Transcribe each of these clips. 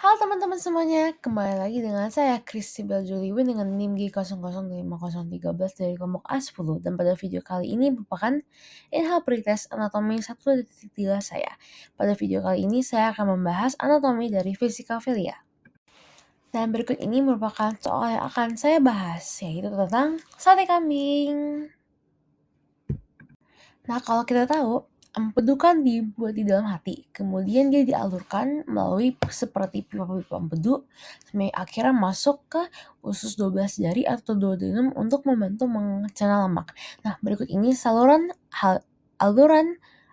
Halo teman-teman semuanya, kembali lagi dengan saya Christibel Juliwin dengan NIM G005013 dari kelompok A10 dan pada video kali ini merupakan inhal pretest anatomi 1.3 saya. Pada video kali ini saya akan membahas anatomi dari Vesicavalia. Dan berikut ini merupakan soal yang akan saya bahas, yaitu tentang sate kambing. Nah, kalau kita tahu, empedu kan dibuat di dalam hati, kemudian dia dialurkan melalui seperti pipa-pipa empedu, sampai akhirnya masuk ke usus 12 jari atau duodenum untuk membantu mencerna lemak. Nah, berikut ini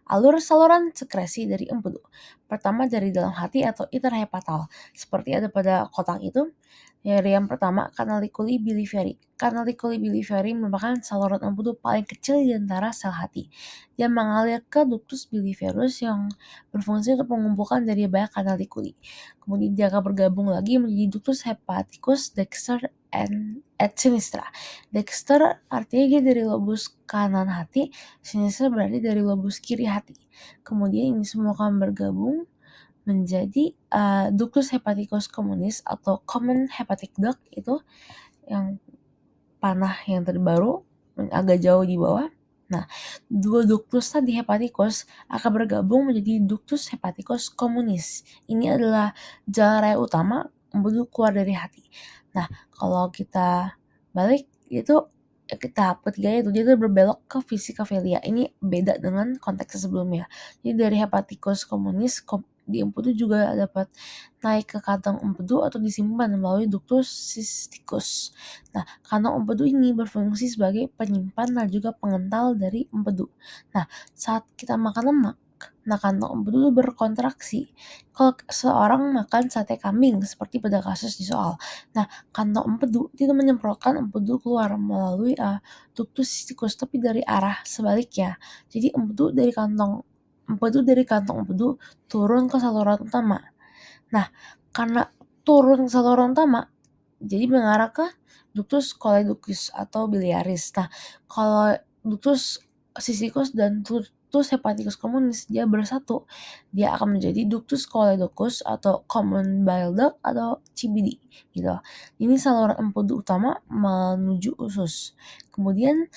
alur saluran sekresi dari empedu. Pertama dari dalam hati atau interhepatal, seperti ada pada kotak itu. Dari yang pertama, canaliculi biliary. Canaliculi biliary merupakan saluran empedu paling kecil di antara sel hati. Dia mengalir ke ductus biliarus yang berfungsi untuk mengumpulkan dari banyak canaliculi. Kemudian dia akan bergabung lagi menjadi ductus hepaticus dexter et sinistra. Dexter artinya dia dari lobus kanan hati, sinistra berarti dari lobus kiri hati. Kemudian ini semua akan bergabung menjadi ductus hepaticus communis atau common hepatic duct, itu yang panah yang terbaru agak jauh di bawah. Nah, dua ductus tadi hepaticus akan bergabung menjadi ductus hepaticus communis. Ini adalah jalan raya utama empedu keluar dari hati. Nah, kalau kita balik itu tahap ketiga itu dia berbelok ke vesicavalia. Ini beda dengan konteks sebelumnya. Jadi dari hepaticus communis di empedu juga dapat naik ke kantong empedu atau disimpan melalui ductus cysticus. Nah, kantong empedu ini berfungsi sebagai penyimpan dan juga pengental dari empedu. Nah, saat kita makan lemak, kantong empedu berkontraksi. Kalau seorang makan sate kambing seperti pada kasus di soal. Nah, kantong empedu itu menyemprotkan empedu keluar melalui ductus cysticus tapi dari arah sebaliknya. Jadi empedu dari kantong empedu turun ke saluran utama. Nah, karena turun ke saluran utama, jadi mengarah ke ductus choledochus atau biliaris. Nah, kalau ductus cysticus dan ductus hepaticus communis dia bersatu, dia akan menjadi ductus choledochus atau common bile duct atau CBD gitu. Ini saluran empedu utama menuju usus. Kemudian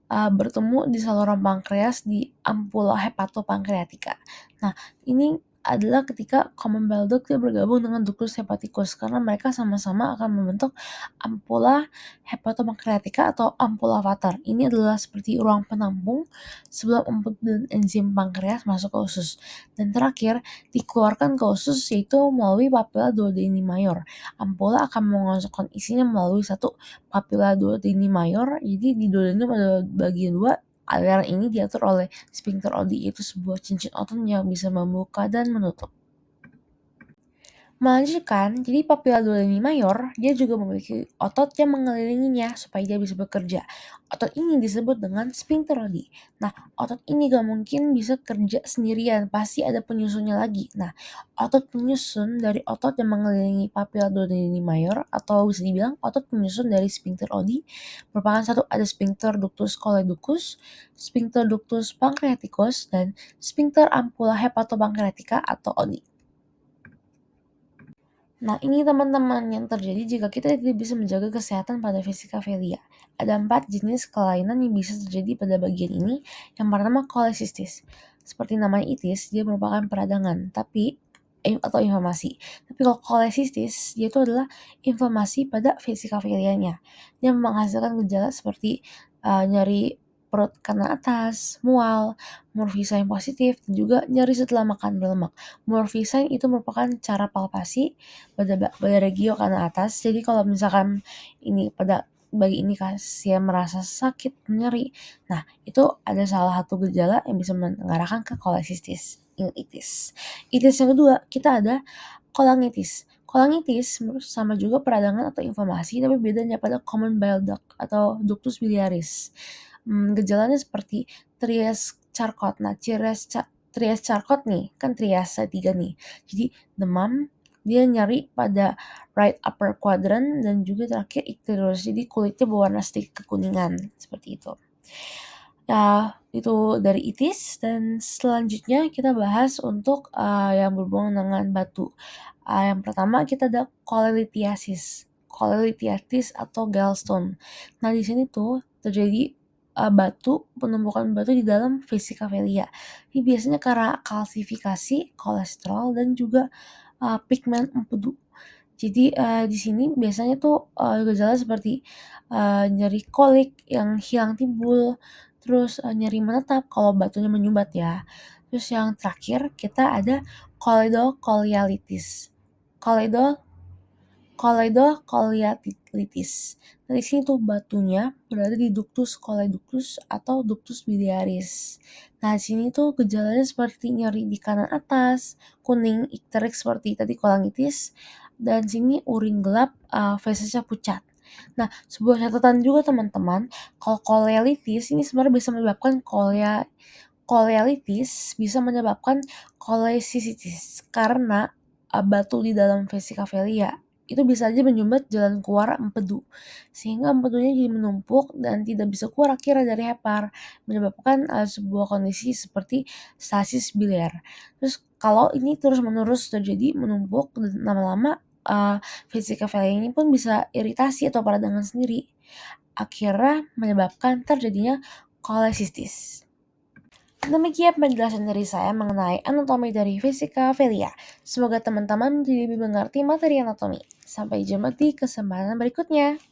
bertemu di saluran pankreas di ampula hepatopankreatika. Nah, ini adalah ketika common bile duct dia bergabung dengan ductus hepaticus karena mereka sama-sama akan membentuk ampula hepatopankreatika atau ampula vater. Ini adalah seperti ruang penampung sebelum empedu dan enzim pankreas masuk ke usus. Dan terakhir, dikeluarkan ke usus yaitu melalui papilla duodeni mayor. Ampula akan mengosongkan isinya melalui satu papilla duodeni mayor. Jadi di duodenum ada bagian dua. Aliran ini diatur oleh sphincter Oddi, yaitu sebuah cincin otot yang bisa membuka dan menutup. Melanjutkan, jadi papilla duodeni mayor, dia juga memiliki otot yang mengelilinginya supaya dia bisa bekerja. Otot ini disebut dengan sphincter Oddi. Nah, otot ini gak mungkin bisa kerja sendirian, pasti ada penyusunnya lagi. Nah, otot penyusun dari otot yang mengelilingi papilla duodeni mayor, atau bisa dibilang otot penyusun dari sphincter Oddi, merupakan satu ada sphincter ductus choledochus, sphincter ductus pancreaticus, dan sphincter ampula hepatopankreatika atau Oddi. Nah, ini teman-teman yang terjadi jika kita tidak bisa menjaga kesehatan pada vesicavalia. Ada 4 jenis kelainan yang bisa terjadi pada bagian ini. Yang pertama, kolesistis. Seperti namanya itis, dia merupakan peradangan atau inflamasi. Tapi kalau kolesistis, dia itu adalah inflamasi pada vesicavalianya. Dia menghasilkan gejala seperti nyeri perut kanan atas, mual, morphine positif, dan juga nyeri setelah makan berlemak. Morphine itu merupakan cara palpasi pada regio kanan atas. Jadi kalau misalkan ini pada bagi ini kasih merasa sakit, nyeri, nah itu ada salah satu gejala yang bisa mengarahkan ke kolesistis, itis. Itis yang kedua, kita ada kolangitis. Kolangitis sama juga peradangan atau inflamasi, tapi bedanya pada common bile duct atau ductus biliaris. Gejalanya seperti Trias-Charcot. Nah, Trias-Charcot nih, kan Trias 3 nih. Jadi demam, dia nyeri pada right upper quadrant dan juga terakhir icterus. Jadi kulitnya berwarna sedikit kekuningan seperti itu. Ya, itu dari itis dan selanjutnya kita bahas untuk, yang berhubungan dengan batu. Yang pertama kita ada cholelithiasis atau gallstone. Nah, di sini tuh terjadi, penumpukan batu di dalam vesicavalia. Ini biasanya karena kalsifikasi, kolesterol, dan juga, pigmen empedu. Jadi, di sini biasanya tuh, gejala seperti, nyeri kolik yang hilang timbul, terus, nyeri menetap kalau batunya menyumbat ya. Terus yang terakhir kita ada choledochollitis. Choledo Choledochollitis. Nah, di sini tuh batunya berada di ductus choledochus atau ductus biliaris. Nah, di sini tuh gejalanya seperti nyeri di kanan atas, kuning, ikterik seperti tadi kolangitis, dan sini urin gelap, fesesnya pucat. Nah, sebuah catatan juga teman-teman, kalau kolealitis ini sebenarnya bisa menyebabkan kolealitis bisa menyebabkan cholecysttis karena, batu di dalam vesicavalia itu bisa aja menyumbat jalan keluar empedu, sehingga empedunya jadi menumpuk dan tidak bisa keluar akhirnya dari hepar, menyebabkan, sebuah kondisi seperti stasis biliar. Terus kalau ini terus-menerus terjadi menumpuk dan lama-lama, vesicavalia ini pun bisa iritasi atau peradangan sendiri, akhirnya menyebabkan terjadinya cholecystis. Demikian penjelasan dari saya mengenai anatomi dari vesicavalia. Semoga teman-teman jadi lebih mengerti materi anatomi. Sampai jumpa di kesempatan berikutnya.